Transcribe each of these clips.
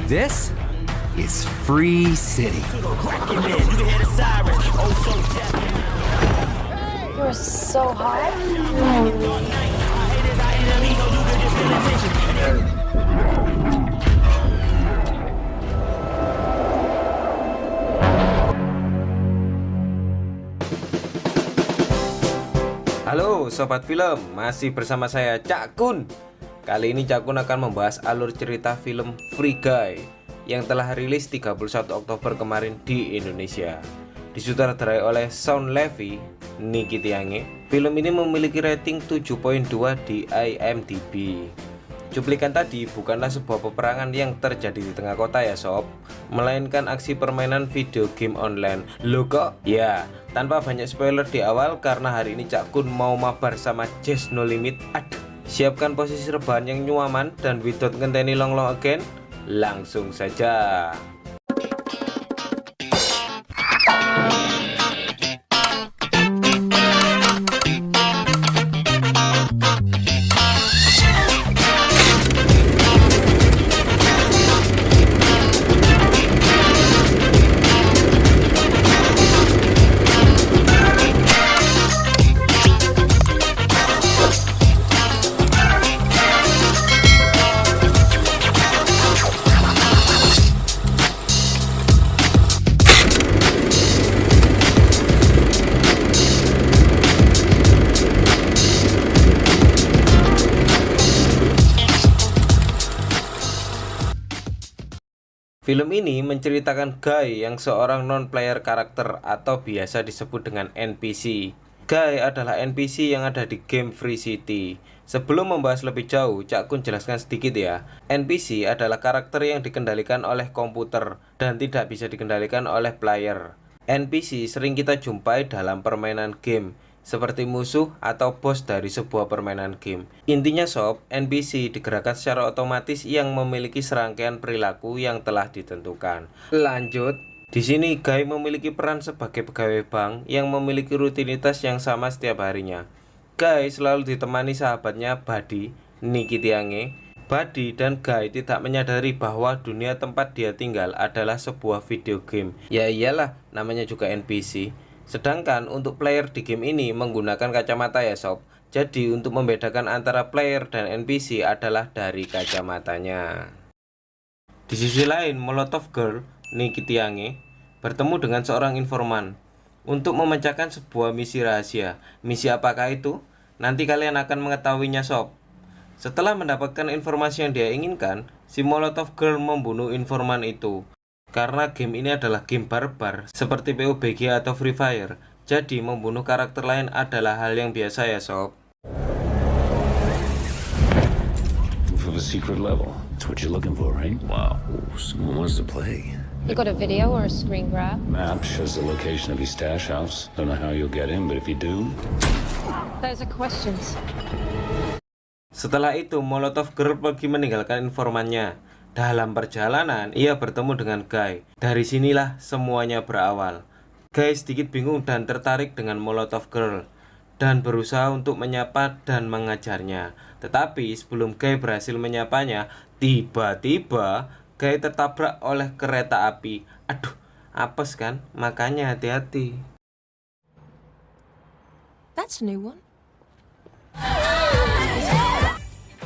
This is Free City. You're so hot. Halo Sobat Film, masih bersama saya Cak Kun. Kali ini Cak Kun akan membahas alur cerita film Free Guy yang telah rilis 31 Oktober kemarin di Indonesia. Disutradarai oleh Shawn Levy, Nicky Tiange. Film ini memiliki rating 7.2 di IMDb. Cuplikan tadi bukanlah sebuah peperangan yang terjadi di tengah kota ya sob, melainkan aksi permainan video game online. Loh kok? Ya, tanpa banyak spoiler di awal karena hari ini Cak Kun mau mabar sama Jazz No Limit. Aduh, siapkan posisi rebahan yang nyaman dan without ngenteni long again. Langsung saja. Film ini menceritakan Guy yang seorang non-player karakter atau biasa disebut dengan NPC. Guy adalah NPC yang ada di game Free City. Sebelum membahas lebih jauh, Cak Kun jelaskan sedikit ya. NPC adalah karakter yang dikendalikan oleh komputer dan tidak bisa dikendalikan oleh player. NPC sering kita jumpai dalam permainan game, seperti musuh atau bos dari sebuah permainan game. Intinya sob, NPC digerakkan secara otomatis yang memiliki serangkaian perilaku yang telah ditentukan. Lanjut, di sini Guy memiliki peran sebagai pegawai bank yang memiliki rutinitas yang sama setiap harinya. Guy selalu ditemani sahabatnya Buddy, Nicky Tiange. Buddy dan Guy tidak menyadari bahwa dunia tempat dia tinggal adalah sebuah video game. Ya iyalah, namanya juga NPC. Sedangkan untuk player di game ini menggunakan kacamata ya sob. Jadi untuk membedakan antara player dan NPC adalah dari kacamatanya. Di sisi lain, Molotov Girl, Nicky Tiange, bertemu dengan seorang informan untuk memecahkan sebuah misi rahasia. Misi apakah itu? Nanti kalian akan mengetahuinya sob. Setelah mendapatkan informasi yang dia inginkan, si Molotov Girl membunuh informan itu. Karena game ini adalah game barbar seperti PUBG atau Free Fire, jadi membunuh karakter lain adalah hal yang biasa ya sob. For the secret level, that's what you're looking for, right? Wow, someone wants to play. You got a video or a screen grab? Map shows the location of your stash house. Don't know how you'll get in, but if you do... Those are questions. Setelah itu, Molotov Girl pergi meninggalkan informannya. Dalam perjalanan, ia bertemu dengan Guy. Dari sinilah semuanya berawal. Guy sedikit bingung dan tertarik dengan Molotov Girl dan berusaha untuk menyapa dan mengajarnya. Tetapi sebelum Guy berhasil menyapanya, tiba-tiba Guy tertabrak oleh kereta api. Aduh, apes kan? Makanya hati-hati. That's a new one.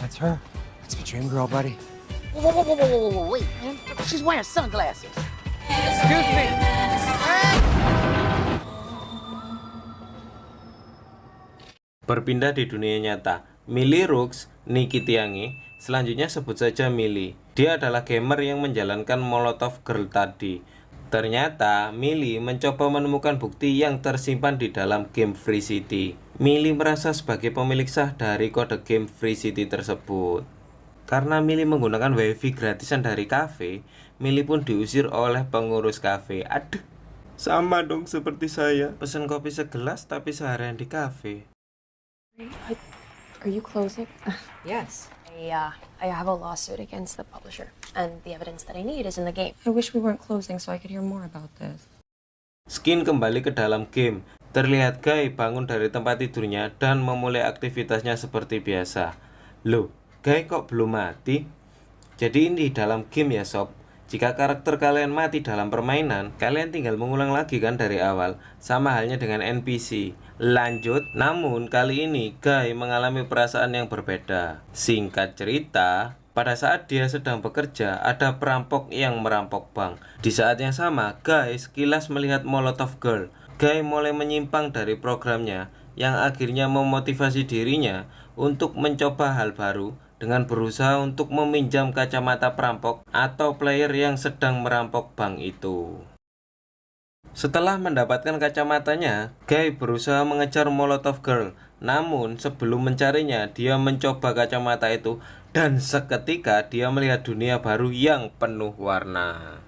That's her. That's the dream girl, buddy. Whoa, wait, man. She's wearing sunglasses. Excuse me. Berpindah di dunia nyata, Millie Rooks, Nicky Tiange, selanjutnya sebut saja Millie. Dia adalah gamer yang menjalankan Molotov Girl tadi. Ternyata, Millie mencoba menemukan bukti yang tersimpan di dalam game Free City. Millie merasa sebagai pemilik sah dari kode game Free City tersebut. Karena Millie menggunakan wifi gratisan dari kafe, Millie pun diusir oleh pengurus kafe. Aduh, sama dong seperti saya. Pesen kopi segelas tapi seharian di kafe. Are you closing? Yes. I have a lawsuit against the publisher, and the evidence that I need is in the game. I wish we weren't closing so I could hear more about this. Skin kembali ke dalam game. Terlihat Guy bangun dari tempat tidurnya dan memulai aktivitasnya seperti biasa. Loh, Guy kok belum mati? Jadi ini di dalam game ya sob. Jika karakter kalian mati dalam permainan, kalian tinggal mengulang lagi kan dari awal, sama halnya dengan NPC. Lanjut, namun kali ini Guy mengalami perasaan yang berbeda. Singkat cerita, pada saat dia sedang bekerja, ada perampok yang merampok bank. Di saat yang sama, Guy sekilas melihat Molotov Girl. Guy mulai menyimpang dari programnya, yang akhirnya memotivasi dirinya untuk mencoba hal baru dengan berusaha untuk meminjam kacamata perampok atau player yang sedang merampok bank itu. Setelah mendapatkan kacamatanya, Guy berusaha mengejar Molotov Girl. Namun sebelum mencarinya, dia mencoba kacamata itu dan seketika dia melihat dunia baru yang penuh warna.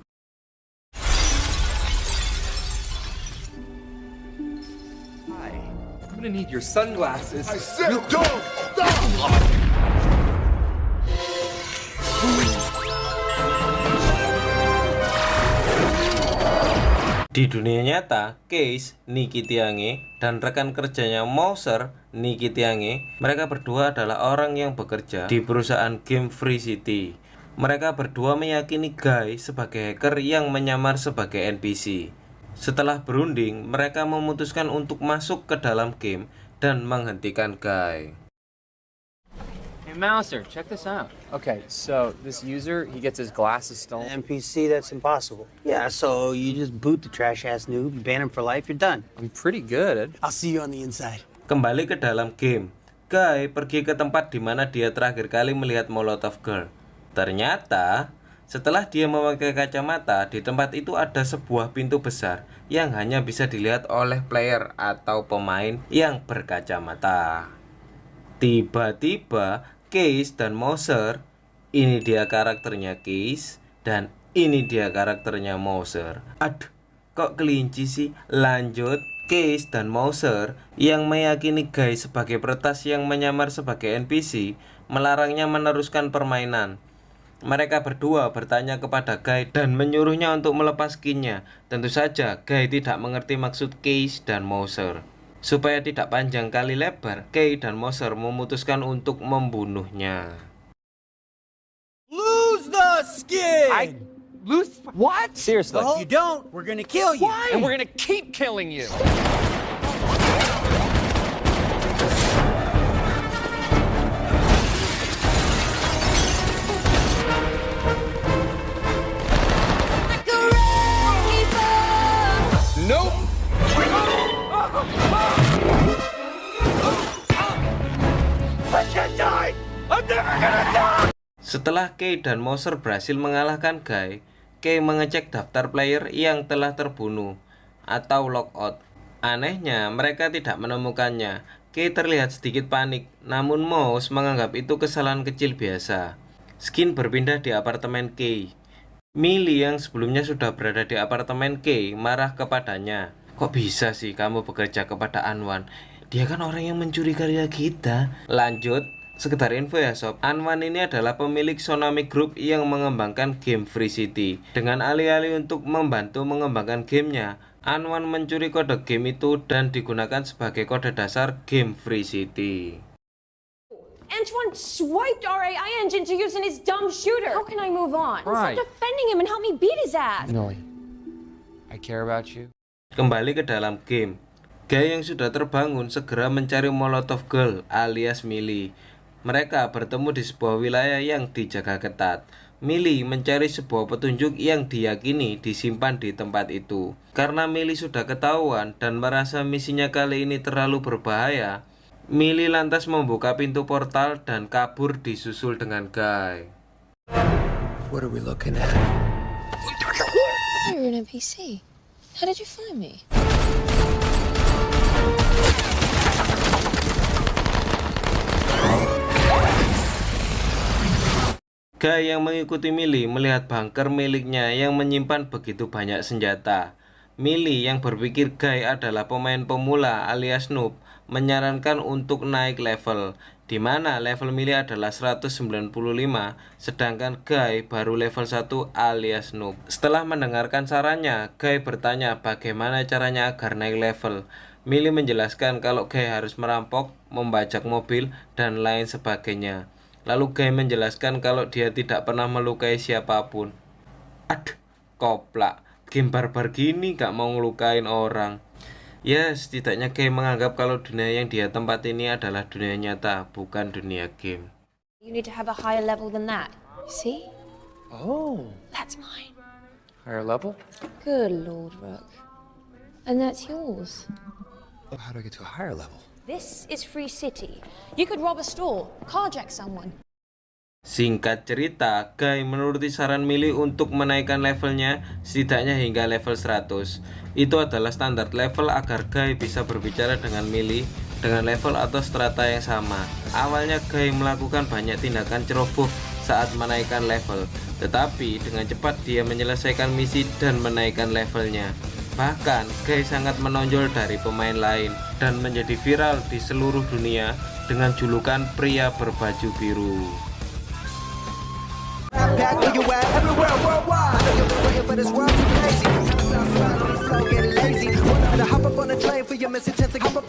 I'm gonna need your sunglasses. I said don't stop! Di dunia nyata, Case, Nicky Tiange, dan rekan kerjanya Mouser, Nicky Tiange, mereka berdua adalah orang yang bekerja di perusahaan game Free City. Mereka berdua meyakini Guy sebagai hacker yang menyamar sebagai NPC. Setelah berunding, mereka memutuskan untuk masuk ke dalam game dan menghentikan Guy. Hey, Mouser, check this out. Okay, so this user, he gets his glasses stolen. NPC, that's impossible. Yeah, so you just boot the trash-ass noob, ban him for life, you're done. I'm pretty good. I'll see you on the inside. Kembali ke dalam game, Guy pergi ke tempat di mana dia terakhir kali melihat Molotov Girl. Ternyata, setelah dia memakai kacamata, di tempat itu ada sebuah pintu besar yang hanya bisa dilihat oleh player atau pemain yang berkacamata. Tiba-tiba, Case dan Mouser, ini dia karakternya Case, dan ini dia karakternya Mouser. Aduh, kok kelinci sih? Lanjut, Case dan Mouser yang meyakini Guy sebagai peretas yang menyamar sebagai NPC, melarangnya meneruskan permainan. Mereka berdua bertanya kepada Guy dan menyuruhnya untuk melepas skinnya. Tentu saja Guy tidak mengerti maksud Case dan Mouser. Supaya tidak panjang kali lebar, Guy dan Mouser memutuskan untuk membunuhnya. Lose the skin! Lose what? Seriously. If you don't, we're gonna kill you. And we're gonna keep killing you. Nope. Setelah Kay dan Mouser berhasil mengalahkan Guy, Kay mengecek daftar player yang telah terbunuh atau logout. Anehnya, mereka tidak menemukannya. Kay terlihat sedikit panik, namun Mouse menganggap itu kesalahan kecil biasa. Skin berpindah di apartemen Kay. Millie yang sebelumnya sudah berada di apartemen Kay marah kepadanya. Kok bisa sih kamu bekerja kepada Anwan? Dia kan orang yang mencuri karya kita. Lanjut, sekedar info ya sob, Anwan ini adalah pemilik Sonami Group yang mengembangkan game Free City. Dengan alih-alih untuk membantu mengembangkan gamenya, Anwan mencuri kode game itu dan digunakan sebagai kode dasar game Free City. Antoine swiped our AI engine to use in his dumb shooter. How can I move on? Right. Stop defending him and help me beat his ass. Millie, I care about you. Kembali ke dalam game, Guy yang sudah terbangun segera mencari Molotov Girl alias Millie. Mereka bertemu di sebuah wilayah yang dijaga ketat. Millie mencari sebuah petunjuk yang diyakini disimpan di tempat itu. Karena Millie sudah ketahuan dan merasa misinya kali ini terlalu berbahaya, Millie lantas membuka pintu portal dan kabur disusul dengan Guy. What are we looking at? You're an NPC. How did you find me? Guy yang mengikuti Millie melihat bunker miliknya yang menyimpan begitu banyak senjata. Millie yang berpikir Guy adalah pemain pemula alias noob menyarankan untuk naik level, di mana level Millie adalah 195, sedangkan Guy baru level 1 alias noob. Setelah mendengarkan sarannya, Guy bertanya bagaimana caranya agar naik level. Millie menjelaskan kalau Guy harus merampok, membajak mobil, dan lain sebagainya. Lalu Guy menjelaskan kalau dia tidak pernah melukai siapapun. Aduh, koplak. Game barbar gini gak mau ngelukain orang. Ya, setidaknya Guy menganggap kalau dunia yang dia tempati ini adalah dunia nyata, bukan dunia game. You need to have a higher level than that. See? Oh. That's mine. Higher level? Good Lord, Rook. And that's yours. How do I get to a higher level? This is Free City. You could rob a store, carjack someone. Singkat cerita, Guy menuruti saran Millie untuk menaikkan levelnya setidaknya hingga level 100. Itu adalah standar level agar Guy bisa berbicara dengan Millie dengan level atau strata yang sama. Awalnya Guy melakukan banyak tindakan ceroboh saat menaikkan level, tetapi dengan cepat dia menyelesaikan misi dan menaikkan levelnya. Bahkan Guy sangat menonjol dari pemain lain dan menjadi viral di seluruh dunia dengan julukan pria berbaju biru.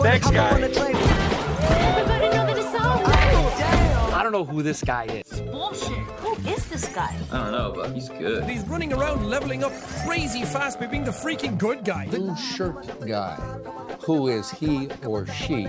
Thanks, guy. I don't know who this guy is. Bullshit. Who is this guy? I don't know, but he's good. He's running around leveling up crazy fast by being the freaking good guy. Blue shirt guy. Who is he or she?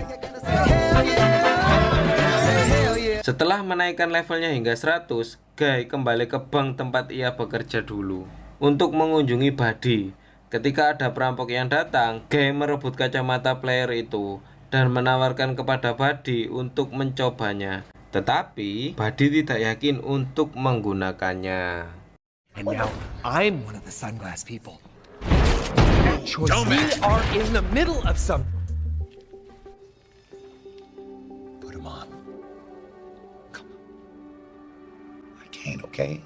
Setelah menaikkan levelnya hingga 100, Guy kembali ke bank tempat ia bekerja dulu untuk mengunjungi Buddy. Ketika ada perampok yang datang, Guy merebut kacamata player itu dan menawarkan kepada Buddy untuk mencobanya. Tetapi Buddy tidak yakin untuk menggunakannya. And now I'm one of the sunglass people. We are in the middle of some. Put him on. Come on. I can't, okay?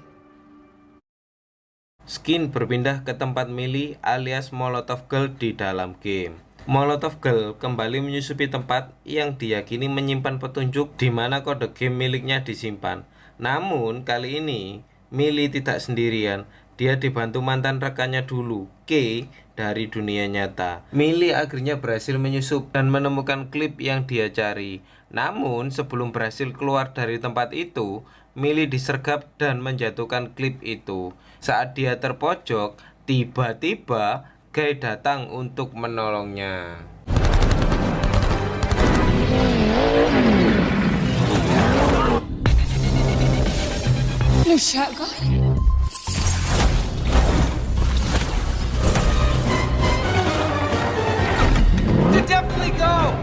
Skin berpindah ke tempat Millie alias Molotov Girl di dalam game. Molotov Girl kembali menyusupi tempat yang diyakini menyimpan petunjuk di mana kode game miliknya disimpan. Namun kali ini Millie tidak sendirian. Dia dibantu mantan rekannya dulu, Kay, dari dunia nyata. Millie akhirnya berhasil menyusup dan menemukan klip yang dia cari. Namun sebelum berhasil keluar dari tempat itu, Millie disergap dan menjatuhkan klip itu. Saat dia terpojok, tiba-tiba Guy datang untuk menolongnya. New shirt guy? Definitely go!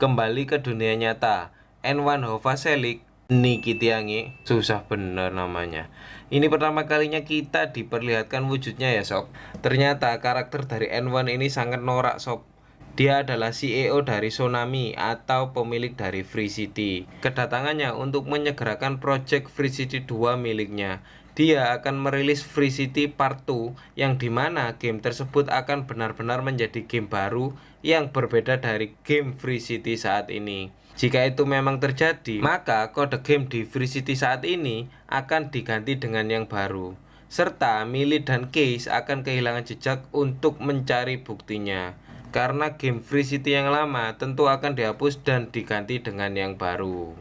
Kembali ke dunia nyata, N1 Hovaselik, Niki Tiangi, susah bener namanya. Ini pertama kalinya kita diperlihatkan wujudnya ya sob. Ternyata karakter dari N1 ini sangat norak sob. Dia adalah CEO dari Sonami atau pemilik dari Free City. Kedatangannya untuk menyegerakan project Free City 2 miliknya. Dia akan merilis Free City Part 2 yang dimana game tersebut akan benar-benar menjadi game baru yang berbeda dari game Free City saat ini. Jika itu memang terjadi, maka kode game di Free City saat ini akan diganti dengan yang baru. Serta Millie dan Case akan kehilangan jejak untuk mencari buktinya. Karena game Free City yang lama tentu akan dihapus dan diganti dengan yang baru.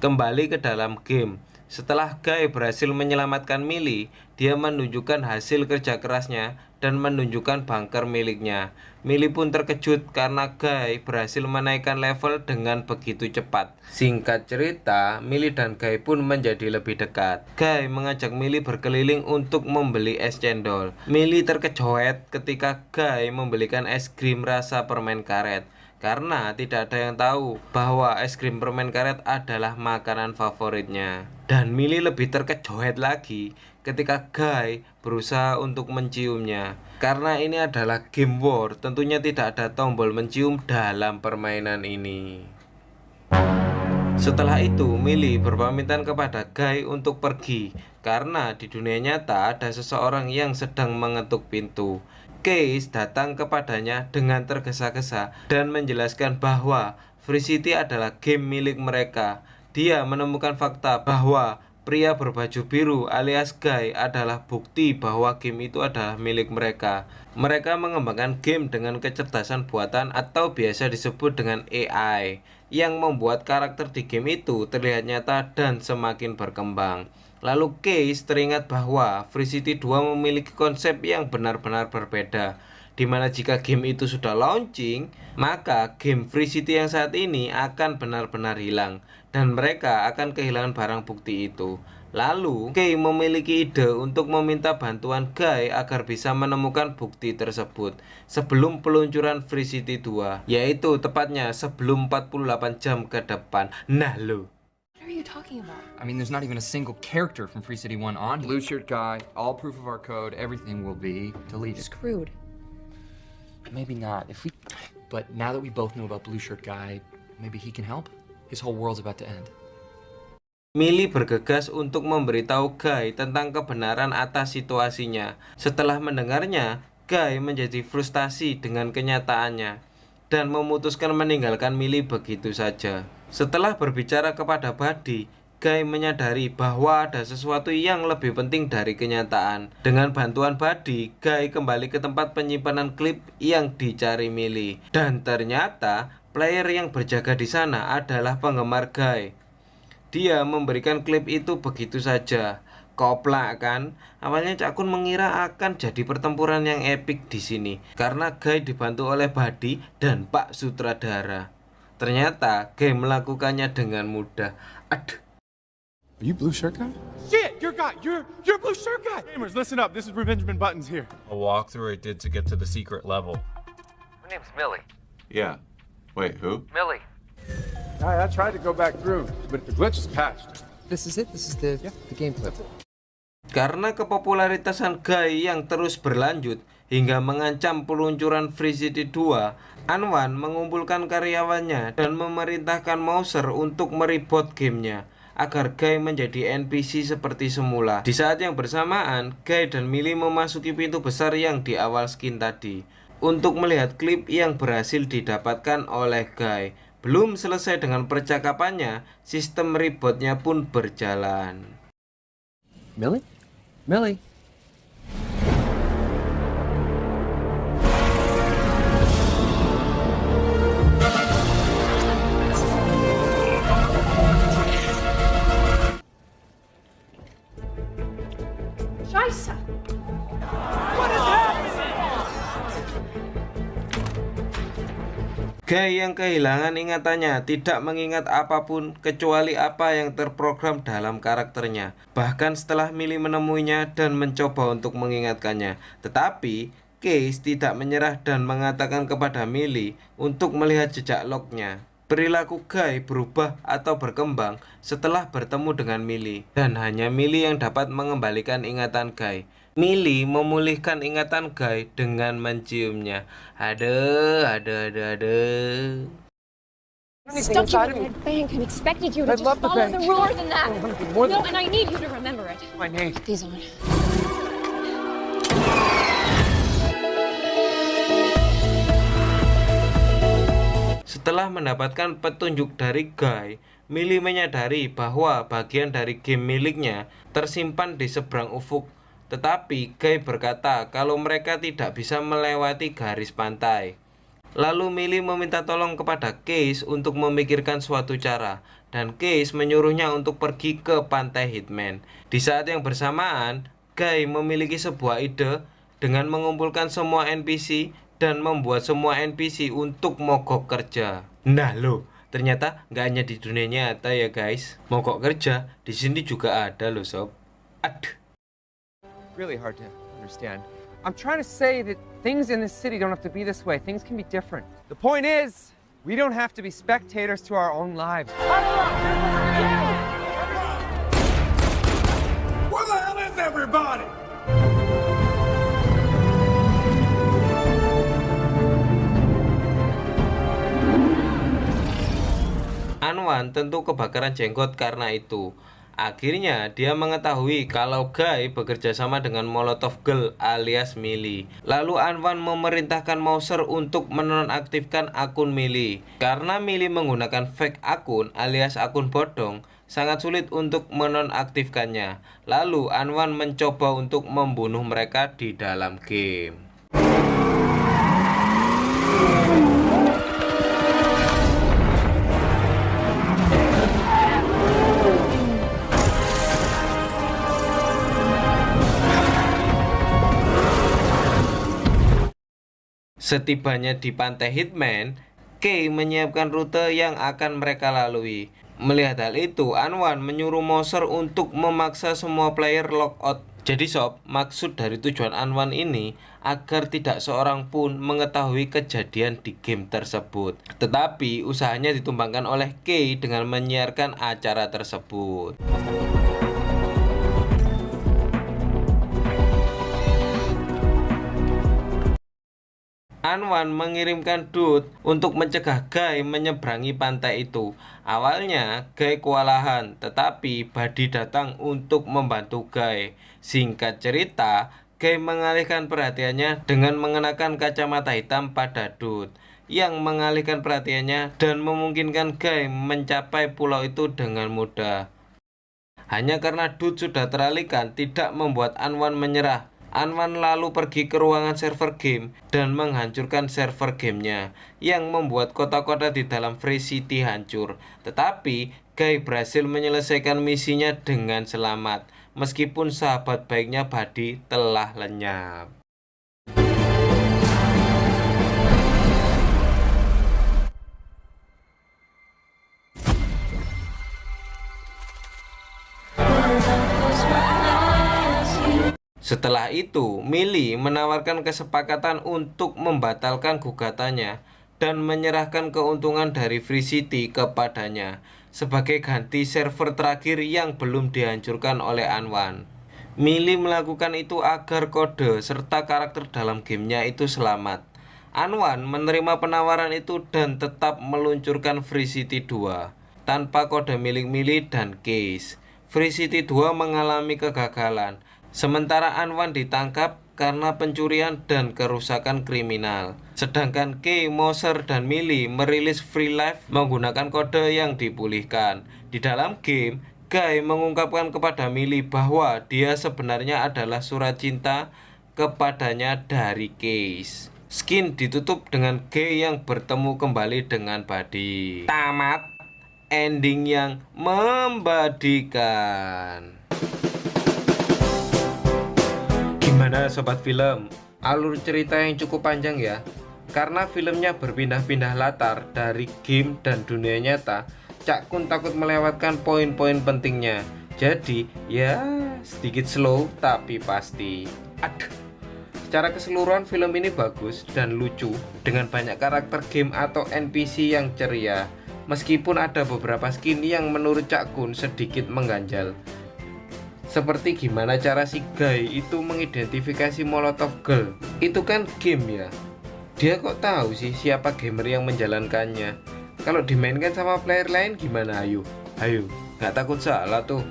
Kembali ke dalam game. Setelah Guy berhasil menyelamatkan Millie, dia menunjukkan hasil kerja kerasnya dan menunjukkan bunker miliknya. Millie pun terkejut karena Guy berhasil menaikkan level dengan begitu cepat. Singkat cerita, Millie dan Guy pun menjadi lebih dekat. Guy mengajak Millie berkeliling untuk membeli es cendol. Millie terkejohet ketika Guy membelikan es krim rasa permen karet. Karena tidak ada yang tahu bahwa es krim permen karet adalah makanan favoritnya. Dan Millie lebih terkejohet lagi ketika Guy berusaha untuk menciumnya. Karena ini adalah game war, tentunya tidak ada tombol mencium dalam permainan ini. Setelah itu, Millie berpamitan kepada Guy untuk pergi. Karena di dunia nyata ada seseorang yang sedang mengetuk pintu. Case datang kepadanya dengan tergesa-gesa dan menjelaskan bahwa Free City adalah game milik mereka. Dia menemukan fakta bahwa pria berbaju biru alias Guy adalah bukti bahwa game itu adalah milik mereka. Mereka mengembangkan game dengan kecerdasan buatan atau biasa disebut dengan AI. yang membuat karakter di game itu terlihat nyata dan semakin berkembang. Lalu Case teringat bahwa Free City 2 memiliki konsep yang benar-benar berbeda, dimana jika game itu sudah launching, maka game Free City yang saat ini akan benar-benar hilang dan mereka akan kehilangan barang bukti itu. Lalu Kay memiliki ide untuk meminta bantuan Guy agar bisa menemukan bukti tersebut sebelum peluncuran Free City 2, yaitu tepatnya sebelum 48 jam ke depan. Nah lo, What are you talking about? I mean, there's not even a single character from Free City 1 on here. Blue shirt guy, all proof of our code, everything will be deleted. Screwed. Maybe not. But now that we both know about Blue shirt guy, maybe he can help? His whole world's about to end. Millie bergegas untuk memberitahu Guy tentang kebenaran atas situasinya. Setelah mendengarnya, Guy menjadi frustasi dengan kenyataannya dan memutuskan meninggalkan Millie begitu saja. Setelah berbicara kepada Buddy, Guy menyadari bahwa ada sesuatu yang lebih penting dari kenyataan. Dengan bantuan Buddy, Guy kembali ke tempat penyimpanan klip yang dicari Millie. Dan ternyata player yang berjaga di sana adalah penggemar Guy. Dia memberikan klip itu begitu saja. Koplak kan? Awalnya Cak Kun mengira akan jadi pertempuran yang epik di sini karena Guy dibantu oleh Buddy dan Pak Sutradara. Ternyata Guy melakukannya dengan mudah. Aduh. Are you Blue Shirt Guy? Shit, your guy, you're Blue Shirt Guy. Gamers, listen up. This is Revengeman Buttons here. A walkthrough I did to get to the secret level. My name's Millie. Yeah. Wait, who? Millie. I tried to go back through, but the glitch is patched. This is it? This is the game clip. Karena kepopularitasan Guy yang terus berlanjut hingga mengancam peluncuran Free City 2, Anwan mengumpulkan karyawannya dan memerintahkan Mouser untuk meribot gamenya agar Guy menjadi NPC seperti semula. Di saat yang bersamaan, Guy dan Millie memasuki pintu besar yang di awal skin tadi untuk melihat klip yang berhasil didapatkan oleh Guy. Belum selesai dengan percakapannya, sistem ribotnya pun berjalan. Millie? Millie? Scheiße! Guy yang kehilangan ingatannya tidak mengingat apapun kecuali apa yang terprogram dalam karakternya. Bahkan setelah Millie menemuinya dan mencoba untuk mengingatkannya. Tetapi Case tidak menyerah dan mengatakan kepada Millie untuk melihat jejak lognya. Perilaku Guy berubah atau berkembang setelah bertemu dengan Millie. Dan hanya Millie yang dapat mengembalikan ingatan Guy. Millie memulihkan ingatan Guy dengan menciumnya. Aduh. Stuck you in that bank and expected you to just follow the rules and that. No, and I need you to remember it. My name. Put these on. Setelah mendapatkan petunjuk dari Guy, Millie menyadari bahwa bagian dari game miliknya tersimpan di seberang ufuk. Tetapi Guy berkata kalau mereka tidak bisa melewati garis pantai. Lalu Millie meminta tolong kepada Case untuk memikirkan suatu cara, dan Case menyuruhnya untuk pergi ke pantai Hitman. Di saat yang bersamaan, Guy memiliki sebuah ide dengan mengumpulkan semua NPC dan membuat semua NPC untuk mogok kerja. Nah lo, ternyata nggak hanya di dunia nyata ya guys, mogok kerja di sini juga ada loh sob. Aduh. Really hard to understand. I'm trying to say that things in this city don't have to be this way. Things can be different. The point is, we don't have to be spectators to our own lives. Where the hell is everybody? Anwan tentu kebakaran jenggot karena itu. Akhirnya dia mengetahui kalau Guy bekerja sama dengan Molotov Girl alias Millie. Lalu Anwan memerintahkan Mouser untuk menonaktifkan akun Millie. Karena Millie menggunakan fake akun alias akun bodong, sangat sulit untuk menonaktifkannya. Lalu Anwan mencoba untuk membunuh mereka di dalam game. Setibanya di pantai Hitman, Kay menyiapkan rute yang akan mereka lalui. Melihat hal itu, Anwan menyuruh Moser untuk memaksa semua player lockout. Jadi sob, maksud dari tujuan Anwan ini agar tidak seorang pun mengetahui kejadian di game tersebut. Tetapi usahanya ditumbangkan oleh Kay dengan menyiarkan acara tersebut. Anwan mengirimkan Dude untuk mencegah Guy menyeberangi pantai itu. Awalnya Guy kewalahan, tetapi Buddy datang untuk membantu Guy. Singkat cerita, Guy mengalihkan perhatiannya dengan mengenakan kacamata hitam pada Dude, yang mengalihkan perhatiannya dan memungkinkan Guy mencapai pulau itu dengan mudah. Hanya karena Dude sudah teralihkan tidak membuat Anwan menyerah. Anwan lalu pergi ke ruangan server game dan menghancurkan server gamenya, yang membuat kota-kota di dalam Free City hancur. Tetapi Guy berhasil menyelesaikan misinya dengan selamat, meskipun sahabat baiknya Buddy telah lenyap. Setelah itu, Millie menawarkan kesepakatan untuk membatalkan gugatannya dan menyerahkan keuntungan dari Free City kepadanya sebagai ganti server terakhir yang belum dihancurkan oleh Anwan. Millie melakukan itu agar kode serta karakter dalam gamenya itu selamat. Anwan menerima penawaran itu dan tetap meluncurkan Free City 2 tanpa kode milik Millie dan Case. Free City 2 mengalami kegagalan, sementara Anwan ditangkap karena pencurian dan kerusakan kriminal. Sedangkan Kay, Moser, dan Millie merilis Free Life menggunakan kode yang dipulihkan. Di dalam game, Guy mengungkapkan kepada Millie bahwa dia sebenarnya adalah surat cinta kepadanya dari Case. Skin ditutup dengan Guy yang bertemu kembali dengan Buddy. Tamat. Ending yang membadikan. Gimana sobat film? Alur cerita yang cukup panjang ya. Karena filmnya berpindah-pindah latar dari game dan dunia nyata, Cak Kun takut melewatkan poin-poin pentingnya. Jadi ya sedikit slow tapi pasti. Aduh. Secara keseluruhan film ini bagus dan lucu dengan banyak karakter game atau NPC yang ceria. Meskipun ada beberapa skin yang menurut Cak Kun sedikit mengganjal. Seperti gimana cara si Guy itu mengidentifikasi Molotov Girl. Itu kan game ya. Dia kok tahu sih siapa gamer yang menjalankannya. Kalau dimainkan sama player lain gimana ayo? Ayo, gak takut salah tuh.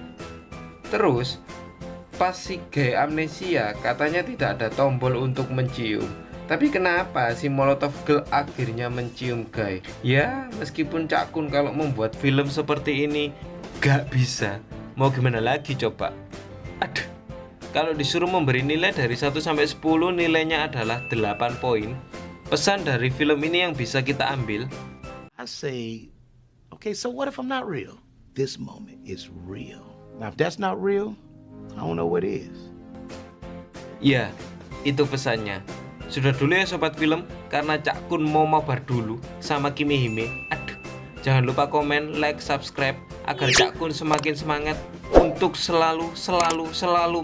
Terus pas si Guy amnesia katanya tidak ada tombol untuk mencium. Tapi kenapa si Molotov Girl akhirnya mencium Guy? Ya meskipun Cak Kun kalau membuat film seperti ini gak bisa. Mau gimana lagi coba? Aduh. Kalau disuruh memberi nilai dari 1 sampai 10, nilainya adalah 8 poin. Pesan dari film ini yang bisa kita ambil, I say, okay, so what if I'm not real? This moment is real. Now if that's not real, I don't know what is. ya, itu pesannya. Sudah dulu ya sobat film, karena Cak Kun mau mabar dulu sama Kimi Hime. Aduh, jangan lupa komen, like, subscribe agar Cak Kun semakin semangat untuk selalu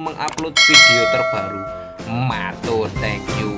mengupload video terbaru. Matur, thank you.